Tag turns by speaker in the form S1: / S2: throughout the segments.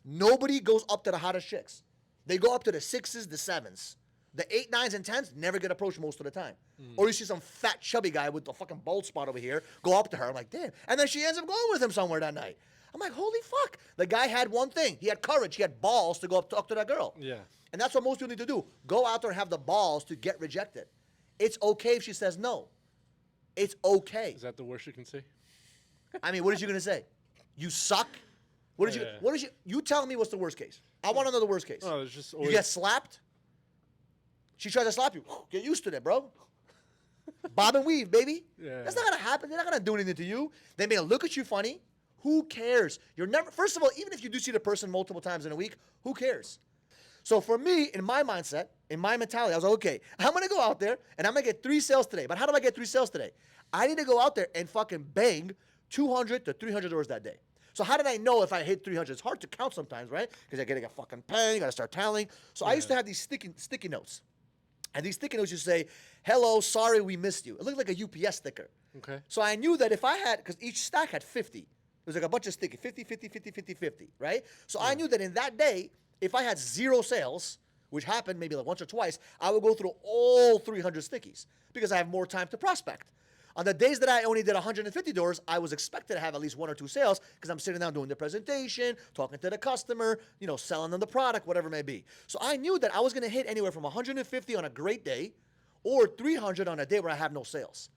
S1: Nobody goes up to the hottest chicks. They go up to the 6s, the 7s. The 8, 9s, and 10s never get approached most of the time. Or you see some fat, chubby guy with the fucking bald spot over here go up to her. I'm like, damn. And then she ends up going with him somewhere that night. I'm like, holy fuck. The guy had one thing. He had courage. He had balls to go up talk to that girl.
S2: Yeah.
S1: And that's what most people need to do. Go out there and have the balls to get rejected. It's okay if she says no. It's okay.
S2: Is that the worst you can say?
S1: I mean, what is you going to say? You suck? What is you tell me what's the worst case? I want to know the worst case.
S2: Oh, it's just
S1: you get slapped? She tries to slap you. Get used to that, bro. Bob and weave, baby.
S2: Yeah.
S1: That's not going to happen. They're not going to do anything to you. They may look at you funny. Who cares? You're never, first of all, even if you do see the person multiple times in a week, who cares? So for me, in my mindset, in my mentality, I was like, okay, I'm going to go out there and I'm going to get 3 sales today. But how do I get 3 sales today? I need to go out there and fucking bang 200 to 300 doors that day. So how did I know if I hit 300? It's hard to count sometimes, right? Because I got to get fucking pen, you got to start tallying. So I used to have these sticky notes. And these sticky notes used to say, hello, sorry we missed you. It looked like a UPS sticker.
S2: Okay.
S1: So I knew that if I had, because each stack had 50. It was like a bunch of sticky, 50, 50, 50, 50, 50, right? So I knew that in that day, if I had 0 sales, which happened maybe like once or twice, I would go through all 300 stickies because I have more time to prospect. On the days that I only did 150 doors, I was expected to have at least 1 or 2 sales because I'm sitting down doing the presentation, talking to the customer, selling them the product, whatever it may be. So I knew that I was going to hit anywhere from 150 on a great day or 300 on a day where I have no sales.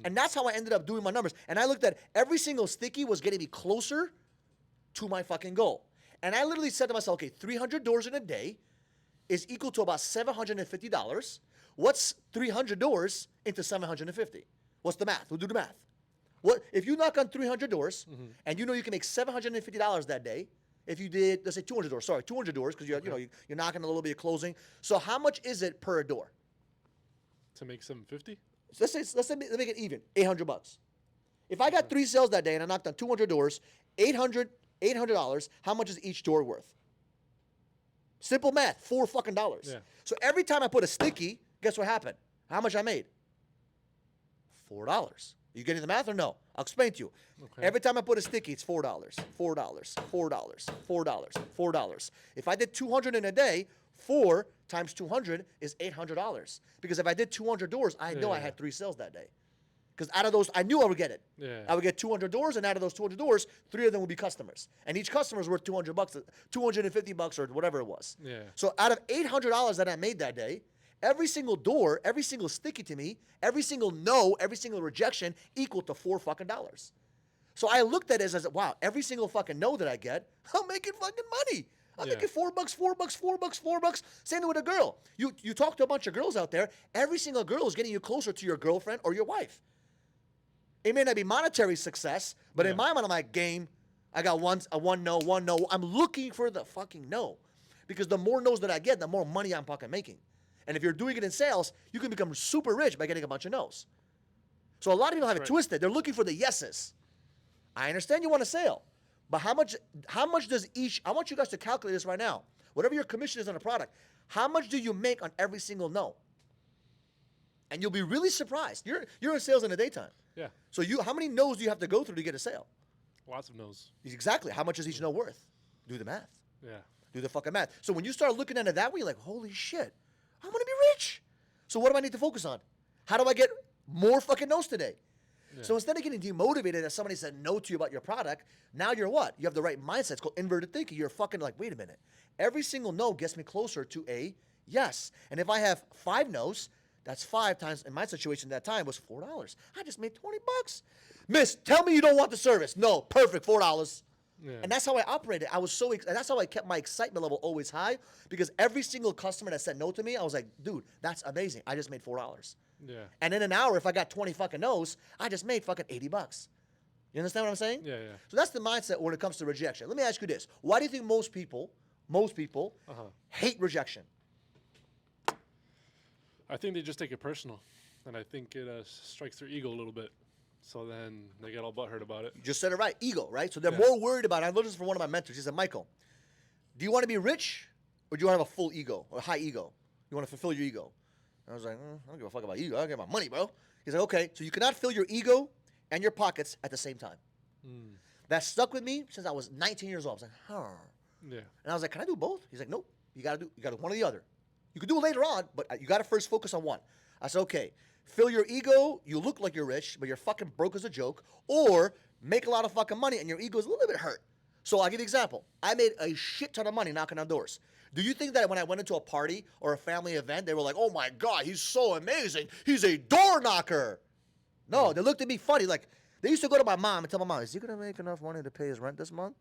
S1: And that's how I ended up doing my numbers. And I looked at every single sticky was getting me closer to my fucking goal. And I literally said to myself, okay, 300 doors in a day is equal to about $750. What's 300 doors into 750? What's the math? We'll do the math. What if you knock on 300 doors and you know you can make $750 that day? If you did, let's say 200 doors. Sorry, 200 doors because you're knocking a little bit of closing. So how much is it per door?
S2: To make 750?
S1: So let's make it even. $800. If I got 3 sales that day and I knocked on 200 doors, $800. How much is each door worth? Simple math. $4 fucking dollars.
S2: Yeah.
S1: So every time I put a sticky, guess what happened? How much I made? $4. You getting the math or no? I'll explain to you. Okay. Every time I put a sticky, it's $4. $4. $4. $4. $4. If I did 200 in a day, 4 times 200 is $800. Because if I did 200 doors, I know I had 3 sales that day. Because out of those, I knew I would get it.
S2: Yeah.
S1: I would get 200 doors, and out of those 200 doors, 3 of them would be customers. And each customer is worth $200, $250 or whatever it was.
S2: Yeah.
S1: So out of $800 that I made that day, every single door, every single sticky to me, every single no, every single rejection equal to $4 fucking dollars. So I looked at it as, wow, every single fucking no that I get, I'm making fucking money. I'm making $4, $4, $4, $4. Same thing with a girl. You talk to a bunch of girls out there, every single girl is getting you closer to your girlfriend or your wife. It may not be monetary success, but in my mind, I'm like, game, I got one no. I'm looking for the fucking no. Because the more no's that I get, the more money I'm fucking making. And if you're doing it in sales, you can become super rich by getting a bunch of no's. So a lot of people have it twisted. They're looking for the yeses. I understand you want a sale, but how much does each, I want you guys to calculate this right now. Whatever your commission is on a product, how much do you make on every single no? And you'll be really surprised. You're in sales in the daytime.
S2: Yeah.
S1: So how many no's do you have to go through to get a sale?
S2: Lots of no's.
S1: Exactly. How much is each no worth? Do the math.
S2: Yeah.
S1: Do the fucking math. So when you start looking at it that way, you're like, holy shit, I'm going to be rich. So what do I need to focus on? How do I get more fucking no's today? Yeah. So instead of getting demotivated as somebody said no to you about your product, now you're what? You have the right mindset. It's called inverted thinking. You're fucking like, wait a minute. Every single no gets me closer to a yes. And if I have 5 no's, that's 5 times, in my situation that time, was $4. I just made $20. Miss, tell me you don't want the service. No, perfect, $4. Yeah. And that's how I operated. I was so, and that's how I kept my excitement level always high, because every single customer that said no to me, I was like, dude, that's amazing. I just made $4.
S2: Yeah.
S1: And in an hour, if I got 20 fucking no's, I just made fucking $80. You understand what I'm saying?
S2: Yeah, yeah.
S1: So that's the mindset when it comes to rejection. Let me ask you this. Why do you think most people hate rejection?
S2: I think they just take it personal, and I think it strikes their ego a little bit. So then they get all butthurt about it.
S1: You just said it right, ego, right? So they're more worried about it. I learned this from one of my mentors. He said, Michael, do you want to be rich, or do you want to have a full ego, or a high ego? You want to fulfill your ego? And I was like, I don't give a fuck about ego. I don't care about money, bro. He's like, okay, so you cannot fill your ego and your pockets at the same time. That stuck with me since I was 19 years old. I was like,
S2: Yeah.
S1: And I was like, can I do both? He's like, nope. You gotta do one or the other. You can do it later on, but you gotta first focus on one. I said, okay, fill your ego, you look like you're rich, but you're fucking broke as a joke, or make a lot of fucking money and your ego is a little bit hurt. So I'll give you an example. I made a shit ton of money knocking on doors. Do you think that when I went into a party or a family event, they were like, oh my God, he's so amazing. He's a door knocker. No, they looked at me funny. Like, they used to go to my mom and tell my mom, is he going to make enough money to pay his rent this month?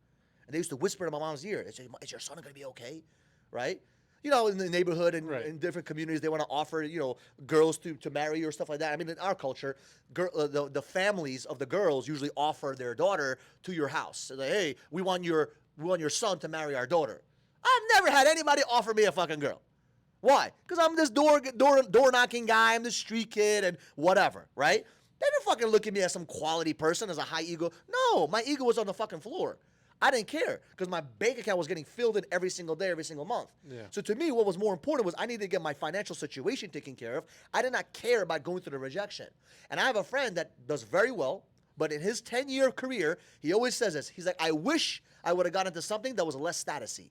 S1: And they used to whisper in my mom's ear, they say, is your son going to be okay? Right? You know, in the neighborhood and in different communities, they want to offer, you know, girls to marry or stuff like that. I mean, in our culture, the families of the girls usually offer their daughter to your house. So like, hey, we want your son to marry our daughter. I've never had anybody offer me a fucking girl. Why? Because I'm this door knocking guy. I'm this street kid and whatever, right? They didn't fucking look at me as some quality person, as a high ego. No, my ego was on the fucking floor. I didn't care because my bank account was getting filled in every single day, every single month.
S2: Yeah.
S1: So to me, what was more important was I needed to get my financial situation taken care of. I did not care about going through the rejection. And I have a friend that does very well, but in his 10-year career, he always says this. He's like, I wish I would have got into something that was less statusy.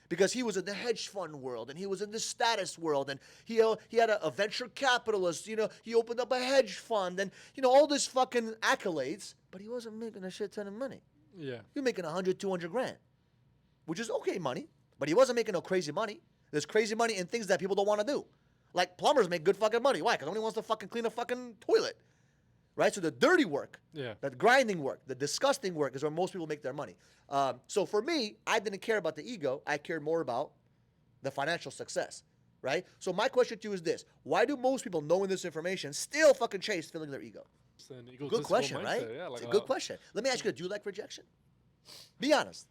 S1: Because he was in the hedge fund world and he was in the status world and he had a venture capitalist, you know, he opened up a hedge fund and, you know, all this fucking accolades, but he wasn't making a shit ton of money.
S2: Yeah.
S1: He was making 100, 200 grand, which is okay money, but he wasn't making no crazy money. There's crazy money in things that people don't want to do. Like plumbers make good fucking money. Why? Because nobody wants to fucking clean a fucking toilet. Right? So the dirty work, that grinding work, the disgusting work is where most people make their money. So for me, I didn't care about the ego. I cared more about the financial success, right? So my question to you is this. Why do most people, knowing this information, still fucking chase filling their ego? Good question,
S2: mindset.
S1: right?
S2: Yeah,
S1: It's a good question. Let me ask you, do you like rejection? Be honest.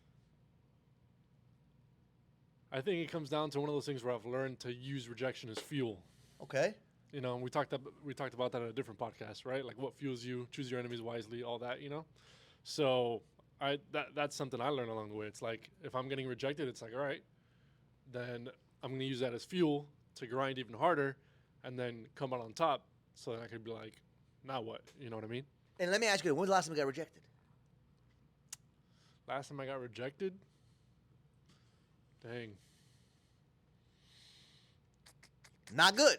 S2: I think it comes down to one of those things where I've learned to use rejection as fuel.
S1: Okay.
S2: You know, we talked about that on a different podcast, right? Like what fuels you, choose your enemies wisely, all that, you know? So that's something I learned along the way. It's like if I'm getting rejected, it's like, all right, then I'm going to use that as fuel to grind even harder and then come out on top so that I could be like, now what? You know what I mean?
S1: And let me ask you, when was the last time you got rejected?
S2: Last time I got rejected? Dang.
S1: Not good.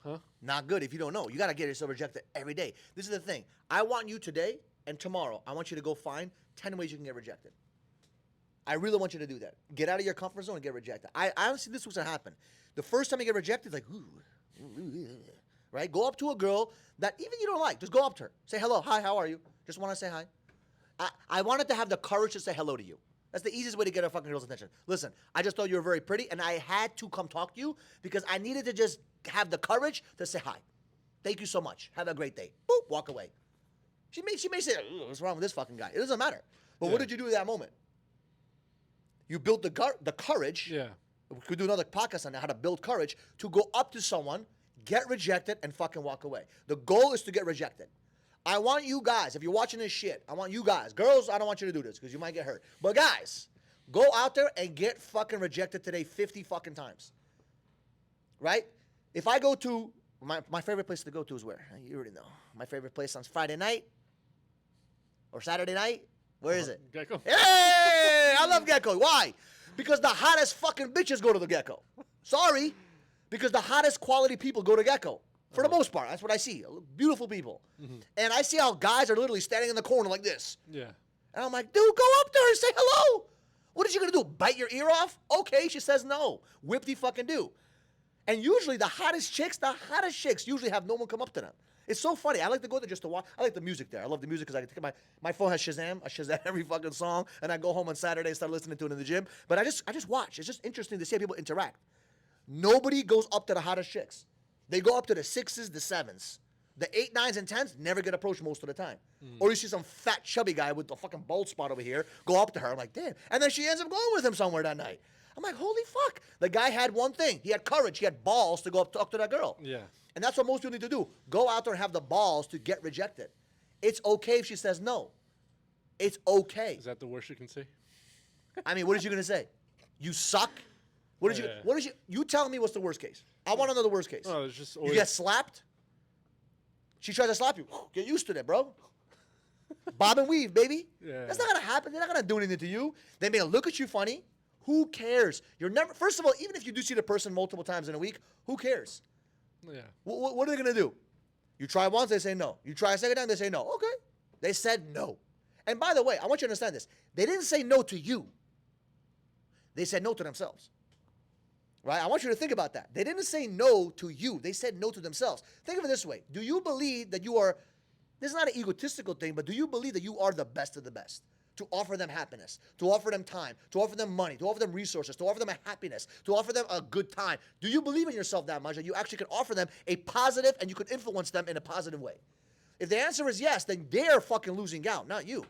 S2: Huh?
S1: Not good if you don't know. You got to get yourself rejected every day. This is the thing. I want you today and tomorrow, I want you to go find 10 ways you can get rejected. I really want you to do that. Get out of your comfort zone and get rejected. I honestly, this was going to happen. The first time you get rejected, like, ooh, right? Go up to a girl that even you don't like. Just go up to her. Say hello. Hi, how are you? Just want to say hi. I wanted to have the courage to say hello to you. That's the easiest way to get a fucking girl's attention. Listen, I just thought you were very pretty, and I had to come talk to you because I needed to just have the courage to say hi. Thank you so much. Have a great day. Boop, walk away. She may say, what's wrong with this fucking guy? It doesn't matter. But what did you do at that moment? You built the courage.
S2: Yeah.
S1: We could do another podcast on how to build courage to go up to someone, get rejected, and fucking walk away. The goal is to get rejected. I want you guys, if you're watching this shit, I want you guys, girls, I don't want you to do this because you might get hurt. But guys, go out there and get fucking rejected today 50 fucking times. Right? If I go to, my favorite place to go to is where? You already know. My favorite place on Friday night or Saturday night. Where is it?
S2: Gecko.
S1: Hey, I love Gecko. Why? Because the hottest fucking bitches go to the Gecko. Sorry. Because the hottest quality people go to Gecko. For the most part. That's what I see. Beautiful people. Mm-hmm. And I see how guys are literally standing in the corner like this.
S2: Yeah.
S1: And I'm like, dude, go up there and say hello. What is she going to do? Bite your ear off? Okay, she says no. Whip-de fucking do. And usually the hottest chicks usually have no one come up to them. It's so funny. I like to go there just to watch. I like the music there. I love the music because I can take my phone has Shazam. I Shazam every fucking song, and I go home on Saturday and start listening to it in the gym. But I just watch. It's just interesting to see how people interact. Nobody goes up to the hottest chicks. They go up to the 6s, the 7s. The 8, 9s, and 10s never get approached most of the time. Or you see some fat, chubby guy with a fucking bald spot over here go up to her. I'm like, damn. And then she ends up going with him somewhere that night. I'm like, holy fuck. The guy had one thing. He had courage. He had balls to go up talk to that girl.
S2: Yeah.
S1: And that's what most people need to do. Go out there and have the balls to get rejected. It's okay if she says no. It's okay.
S2: Is that the worst you can say?
S1: I mean, what is you going to say? You suck? What is you tell me what's the worst case? I want to know the worst case.
S2: No, it's just
S1: you get slapped? She tries to slap you. Get used to that, bro. Bob and weave, baby.
S2: Yeah.
S1: That's not going to happen. They're not going to do anything to you. They may look at you funny. Who cares? You're never. First of all, even if you do see the person multiple times in a week, who cares?
S2: Yeah.
S1: What are they gonna do? You try once, they say no. You try a second time, they say no. Okay, they said no. And by the way, I want you to understand this. They didn't say no to you. They said no to themselves. Right? I want you to think about that. They didn't say no to you. They said no to themselves. Think of it this way. Do you believe that you are, this is not an egotistical thing, but do you believe that you are the best of the best? To offer them happiness, to offer them time, to offer them money, to offer them resources, to offer them a happiness, to offer them a good time. Do you believe in yourself that much that you actually can offer them a positive and you could influence them in a positive way? If the answer is yes, then they're fucking losing out, not you.